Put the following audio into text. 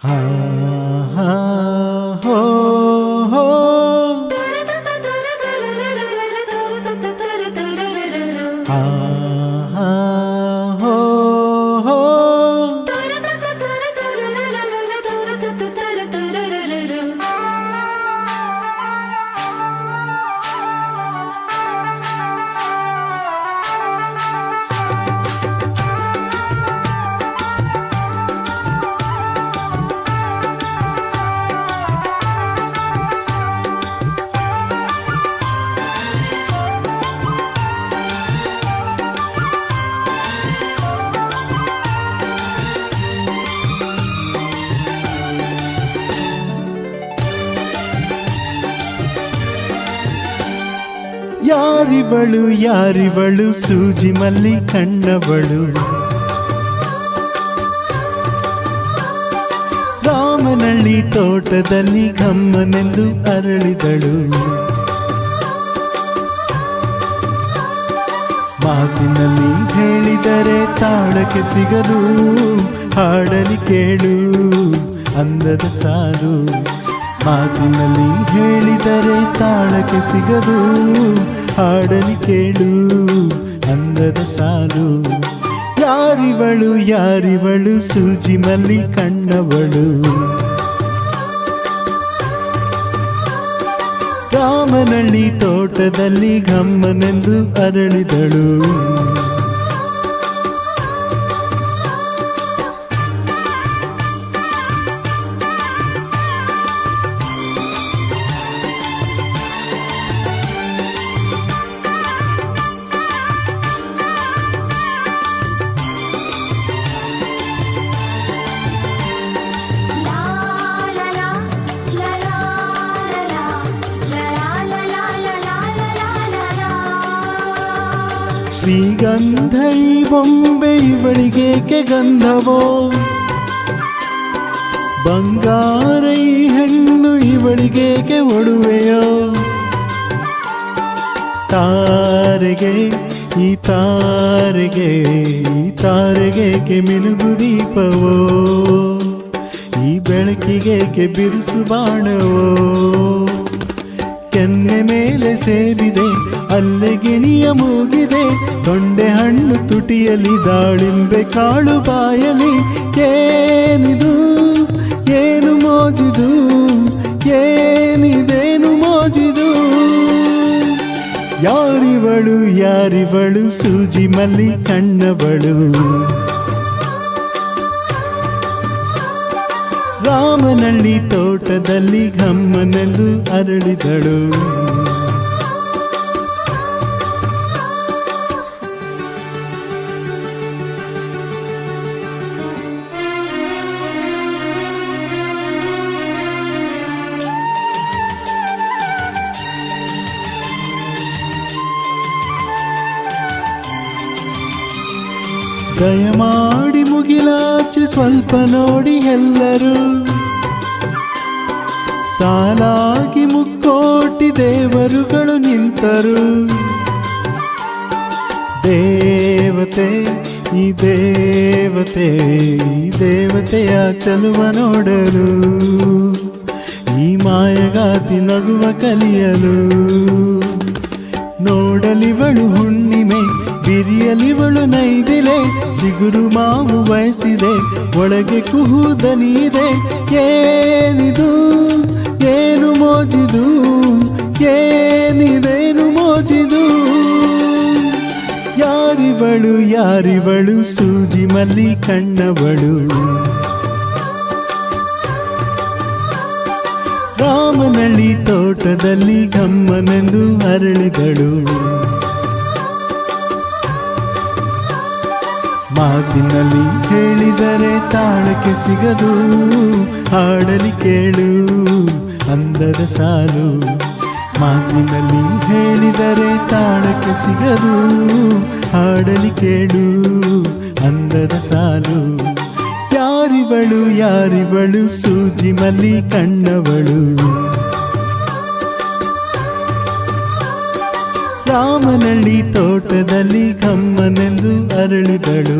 ಹಾ ಹಾ ಹೋ ಹೋ ಹಾ ಹಾ ಹೋ ಹೋ ಯಾರಿವಳು ಯಾರಿವಳು ಸೂಜಿ ಮಲ್ಲಿ ಕಣ್ಣವಳು ರಾಮನಳ್ಳಿ ತೋಟದಲ್ಲಿ ಗಮ್ಮನೆಂದು ಅರಳಿದಳು ಮಾತಿನಲ್ಲಿ ಹೇಳಿದರೆ ತಾಳಕ್ಕೆ ಸಿಗದು ಹಾಡಲಿ ಕೇಳು ಅಂದದ ಸಾರು ಮಾತಿನಲ್ಲಿ ಹೇಳಿದರೆ ತಾಳಕ್ಕೆ ಸಿಗದು ಹಾಡಲಿ ಕೇಳು ಅಂದದ ಸಾಲು ಯಾರಿವಳು ಯಾರಿವಳು ಸೂಜಿ ಮಲ್ಲಿ ಕಣ್ಣವಳು ರಾಮನಳ್ಳಿ ತೋಟದಲ್ಲಿ ಗಮ್ಮನೆಂದು ಅರಳಿದಳು ಶ್ರೀಗಂಧ ಈ ಬೊಂಬೆ ಇವಳಿಗೇಕೆ ಗಂಧವೋ ಬಂಗಾರ ಈ ಹೆಣ್ಣು ಇವಳಿಗೇಕೆ ಒಡುವೆಯೋ ತಾರೆಗೆ ಈ ತಾರೆಗೆ ಈ ತಾರೆಗೇಕೆ ಮಿನುಗು ದೀಪವೋ ಈ ಬೆಳಕಿಗೇಕೆ ಬಿರುಸು ಬಾಣವೋ ಕೆನ್ನೆ ಮೇಲೆ ಸೇಬಿದೆ ಅಲ್ಲೇ ಗಿಣಿಯ ಮೂಗಿದೆ ತೊಂಡೆ ಹಣ್ಣು ತುಟಿಯಲಿ ದಾಳಿಂಬೆ ಕಾಳು ಬಾಯಲಿ ಏನಿದು ಏನು ಮೋಜಿದು ಏನಿದೇನು ಮೋಜಿದು ಯಾರಿವಳು ಯಾರಿವಳು ಸೂಜಿ ಮಲ್ಲಿ ಕಣ್ಣವಳು ರಾಮನಳ್ಳಿ ತೋಟದಲ್ಲಿ ಗಮ್ಮನೆಂದು ಅರಳಿದಳು ದಯಮಾಡಿ ಮುಗಿಲಾಚೆ ಸ್ವಲ್ಪ ನೋಡಿ ಎಲ್ಲರೂ ಸಾಲಾಗಿ ಮುಕ್ಕೋಟಿ ದೇವರುಗಳು ನಿಂತರು ದೇವತೆ ಈ ದೇವತೆ ಈ ದೇವತೆಯ ಚಲುವ ನೋಡಲು ಈ ಮಾಯಗಾತಿ ನಗುವ ಕಲಿಯಲು ನೋಡಲಿವಳು ಹುಣ್ಣಿಮೆ ಬಿರಿಯಲಿವಳು ನೈದಿಲೆ ಚಿಗುರು ಮಾವು ಬಯಸಿದೆ ಒಳಗೆ ಕುಹುದನಿದೆ ಏನಿದು ಏನು ಮೋಜಿದು ಏನಿದೇನು ಮೋಜಿದು ಯಾರಿವಳು ಯಾರಿವಳು ಸೂಜಿ ಮಲ್ಲಿ ಕಣ್ಣವಳು ರಾಮನಳ್ಳಿ ತೋಟದಲ್ಲಿ ಗಮ್ಮನೆಂದು ಅರಳಿದಳು ಮಾತಿನಲ್ಲಿ ಹೇಳಿದರೆ ತಾಳಕ್ಕೆ ಸಿಗದು ಹಾಡಲಿ ಕೇಳು ಅಂದದ ಸಾಲು ಮಾತಿನಲ್ಲಿ ಹೇಳಿದರೆ ತಾಳಕ್ಕೆ ಸಿಗದು ಹಾಡಲಿ ಕೇಳು ಅಂದದ ಸಾಲು ಯಾರಿವಳು ಯಾರಿವಳು ಸೂಜಿ ಮಲ್ಲಿ ಕಣ್ಣವಳು ರಾಮನಳ್ಳಿ ತೋಟದಲ್ಲಿ ಗಮ್ಮನೆಂದು ಅರಳಿದಳು.